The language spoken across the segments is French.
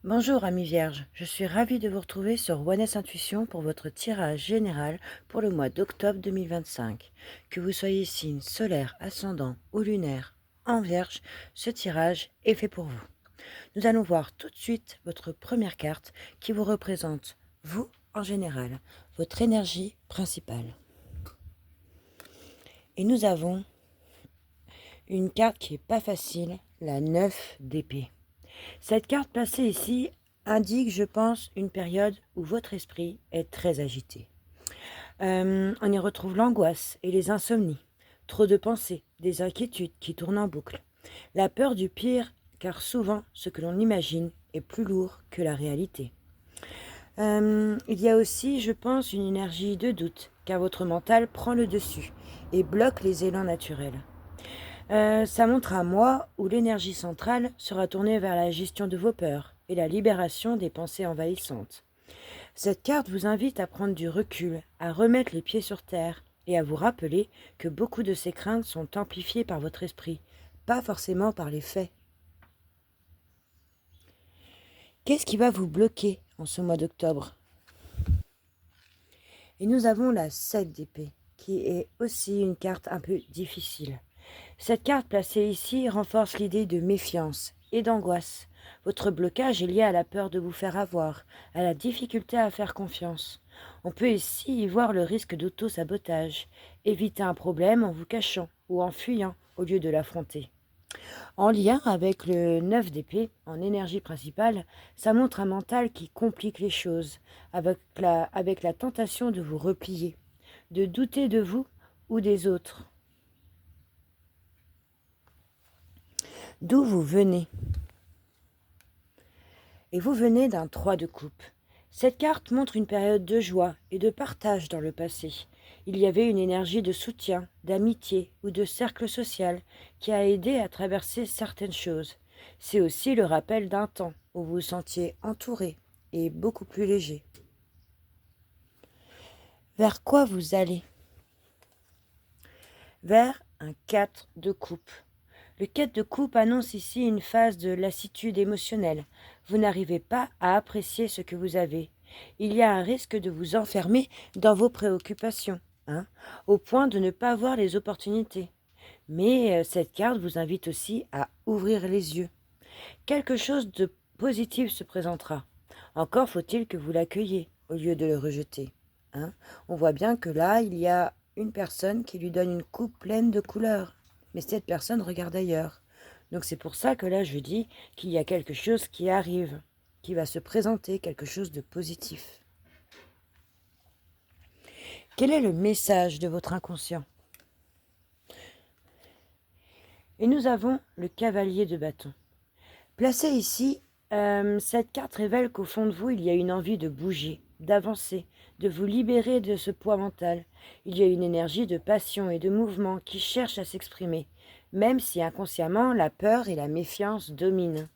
Bonjour amis vierges, je suis ravie de vous retrouver sur Oneness Intuition pour votre tirage général pour le mois d'octobre 2025. Que vous soyez signe solaire, ascendant ou lunaire en vierge, ce tirage est fait pour vous. Nous allons voir tout de suite votre première carte qui vous représente, vous en général, votre énergie principale. Et nous avons une carte qui n'est pas facile, la 9 d'épée. Cette carte placée ici indique, je pense, une période où votre esprit est très agité. On y retrouve l'angoisse et les insomnies, trop de pensées, des inquiétudes qui tournent en boucle, la peur du pire, car souvent ce que l'on imagine est plus lourd que la réalité. Il y a aussi, je pense, une énergie de doute, car votre mental prend le dessus et bloque les élans naturels. Ça montre un mois où l'énergie centrale sera tournée vers la gestion de vos peurs et la libération des pensées envahissantes. Cette carte vous invite à prendre du recul, à remettre les pieds sur terre et à vous rappeler que beaucoup de ces craintes sont amplifiées par votre esprit, pas forcément par les faits. Qu'est-ce qui va vous bloquer en ce mois d'octobre? Et nous avons la 7 d'épée, qui est aussi une carte un peu difficile. Cette carte placée ici renforce l'idée de méfiance et d'angoisse. Votre blocage est lié à la peur de vous faire avoir, à la difficulté à faire confiance. On peut ici y voir le risque d'auto-sabotage, éviter un problème en vous cachant ou en fuyant au lieu de l'affronter. En lien avec le 9 d'épée, en énergie principale, ça montre un mental qui complique les choses, avec la tentation de vous replier, de douter de vous ou des autres. D'où vous venez? Et vous venez d'un 3 de coupe. Cette carte montre une période de joie et de partage dans le passé. Il y avait une énergie de soutien, d'amitié ou de cercle social qui a aidé à traverser certaines choses. C'est aussi le rappel d'un temps où vous vous sentiez entouré et beaucoup plus léger. Vers quoi vous allez? Vers un 4 de coupe. Le 4 de coupe annonce ici une phase de lassitude émotionnelle. Vous n'arrivez pas à apprécier ce que vous avez. Il y a un risque de vous enfermer dans vos préoccupations, au point de ne pas voir les opportunités. Mais cette carte vous invite aussi à ouvrir les yeux. Quelque chose de positif se présentera. Encore faut-il que vous l'accueilliez au lieu de le rejeter. On voit bien que là, il y a une personne qui lui donne une coupe pleine de couleurs. Mais cette personne regarde ailleurs. Donc c'est pour ça que là, je dis qu'il y a quelque chose qui arrive, qui va se présenter, quelque chose de positif. Quel est le message de votre inconscient? Et nous avons le cavalier de bâton. Placé ici, cette carte révèle qu'au fond de vous, il y a une envie de bouger, d'avancer, de vous libérer de ce poids mental. Il y a une énergie de passion et de mouvement qui cherche à s'exprimer, même si inconsciemment la peur et la méfiance dominent.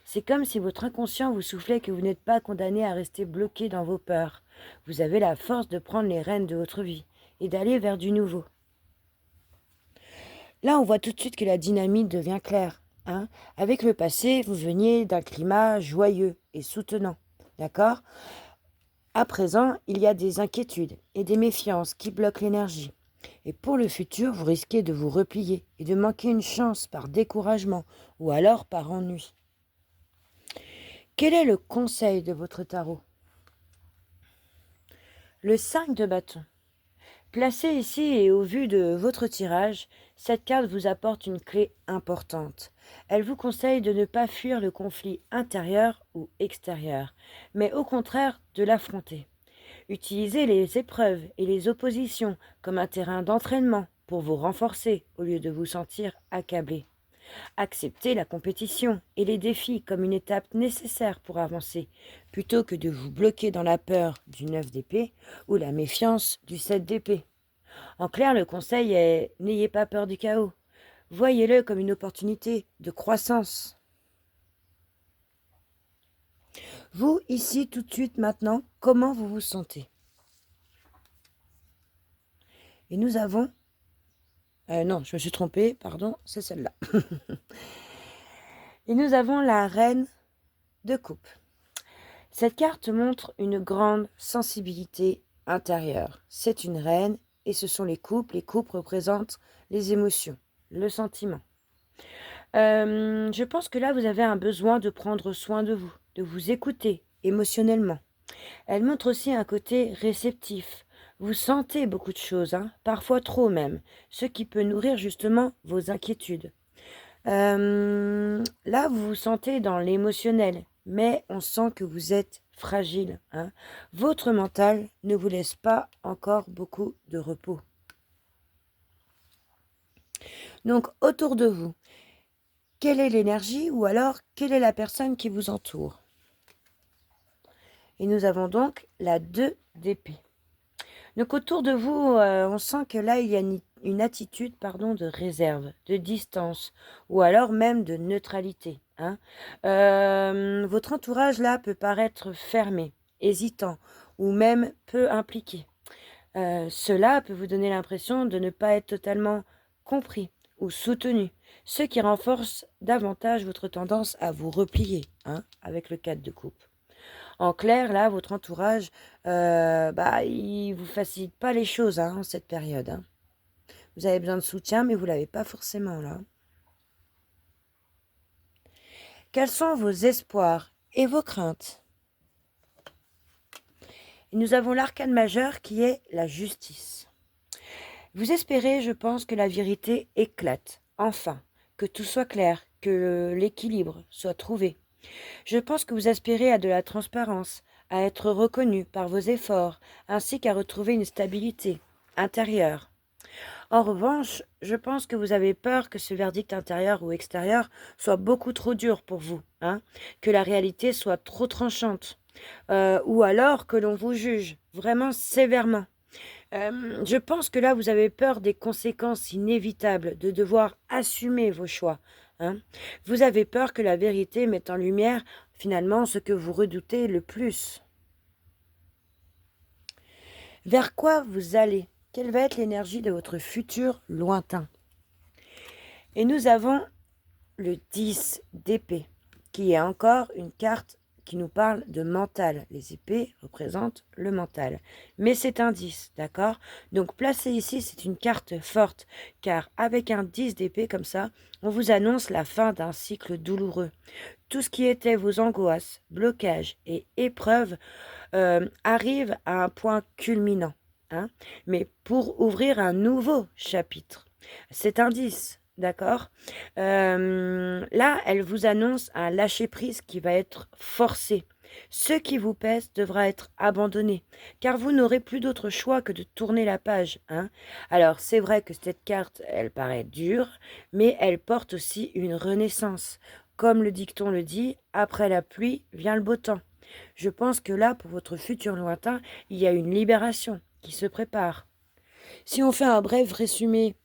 C'est comme si votre inconscient vous soufflait que vous n'êtes pas condamné à rester bloqué dans vos peurs. Vous avez la force de prendre les rênes de votre vie et d'aller vers du nouveau. Là, on voit tout de suite que la dynamique devient claire. Avec le passé, vous veniez d'un climat joyeux et soutenant. D'accord? À présent, il y a des inquiétudes et des méfiances qui bloquent l'énergie. Et pour le futur, vous risquez de vous replier et de manquer une chance par découragement ou alors par ennui. Quel est le conseil de votre tarot? Le 5 de bâton. Placé ici et au vu de votre tirage, cette carte vous apporte une clé importante. Elle vous conseille de ne pas fuir le conflit intérieur ou extérieur, mais au contraire de l'affronter. Utilisez les épreuves et les oppositions comme un terrain d'entraînement pour vous renforcer au lieu de vous sentir accablé. Acceptez la compétition et les défis comme une étape nécessaire pour avancer, plutôt que de vous bloquer dans la peur du 9 d'épée ou la méfiance du 7 d'épée. En clair, le conseil est n'ayez pas peur du chaos. Voyez-le comme une opportunité de croissance. Vous, ici, tout de suite, maintenant, comment vous vous sentez? Et nous avons... non, je me suis trompée, pardon, c'est celle-là. Et nous avons la reine de coupe. Cette carte montre une grande sensibilité intérieure. C'est une reine et ce sont les couples. Les couples représentent les émotions, le sentiment. Je pense que là, vous avez un besoin de prendre soin de vous écouter émotionnellement. Elle montre aussi un côté réceptif. Vous sentez beaucoup de choses, hein, parfois trop même, ce qui peut nourrir justement vos inquiétudes. Là, vous vous sentez dans l'émotionnel, mais on sent que vous êtes fragile, hein. Votre mental ne vous laisse pas encore beaucoup de repos. Donc, autour de vous, quelle est l'énergie ou alors quelle est la personne qui vous entoure? Et nous avons donc la 2 d'épée. Donc autour de vous, on sent que là, il y a une attitude de réserve, de distance, ou alors même de neutralité, hein. Votre entourage, là, peut paraître fermé, hésitant, ou même peu impliqué. Cela peut vous donner l'impression de ne pas être totalement compris ou soutenu, ce qui renforce davantage votre tendance à vous replier, hein, avec le 4 de coupe. En clair, là, votre entourage, il vous facilite pas les choses, hein, en cette période, hein. Vous avez besoin de soutien, mais vous l'avez pas forcément, là. Quels sont vos espoirs et vos craintes? Et nous avons l'arcane majeur qui est la justice. Vous espérez, je pense, que la vérité éclate, enfin, que tout soit clair, que l'équilibre soit trouvé. Je pense que vous aspirez à de la transparence, à être reconnu par vos efforts, ainsi qu'à retrouver une stabilité intérieure. En revanche, je pense que vous avez peur que ce verdict intérieur ou extérieur soit beaucoup trop dur pour vous, hein, que la réalité soit trop tranchante, ou alors que l'on vous juge vraiment sévèrement. Je pense que là, vous avez peur des conséquences inévitables, de devoir assumer vos choix, hein. Vous avez peur que la vérité mette en lumière, finalement, ce que vous redoutez le plus. Vers quoi vous allez? Quelle va être l'énergie de votre futur lointain? Et nous avons le 10 d'épée, qui est encore une carte qui nous parle de mental. Les épées représentent le mental. Mais c'est un 10, d'accord? Donc placé ici, c'est une carte forte, car avec un 10 d'épée comme ça, on vous annonce la fin d'un cycle douloureux. Tout ce qui était vos angoisses, blocages et épreuves arrive à un point culminant, hein, mais pour ouvrir un nouveau chapitre. C'est un 10. D'accord. Là, elle vous annonce un lâcher-prise qui va être forcé. Ce qui vous pèse devra être abandonné, car vous n'aurez plus d'autre choix que de tourner la page, hein. Alors, c'est vrai que cette carte, elle paraît dure, mais elle porte aussi une renaissance. Comme le dicton le dit, après la pluie vient le beau temps. Je pense que là, pour votre futur lointain, il y a une libération qui se prépare. Si on fait un bref résumé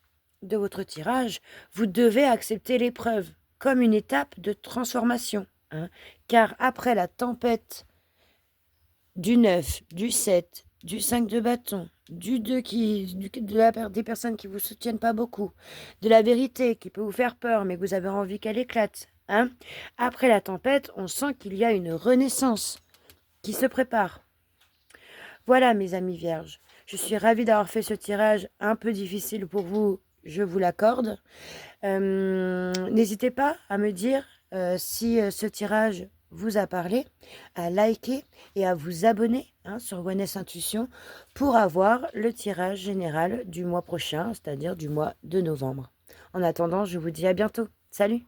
de votre tirage, vous devez accepter l'épreuve comme une étape de transformation, hein, car après la tempête du 9, du 7, du 5 de bâton, du 2 des personnes qui ne vous soutiennent pas beaucoup, de la vérité qui peut vous faire peur mais que vous avez envie qu'elle éclate, hein, après la tempête, on sent qu'il y a une renaissance qui se prépare. Voilà mes amis vierges, je suis ravie d'avoir fait ce tirage un peu difficile pour vous, je vous l'accorde. N'hésitez pas à me dire si ce tirage vous a parlé, à liker et à vous abonner, hein, sur Wellness Intuition pour avoir le tirage général du mois prochain, c'est-à-dire du mois de novembre. En attendant, je vous dis à bientôt. Salut!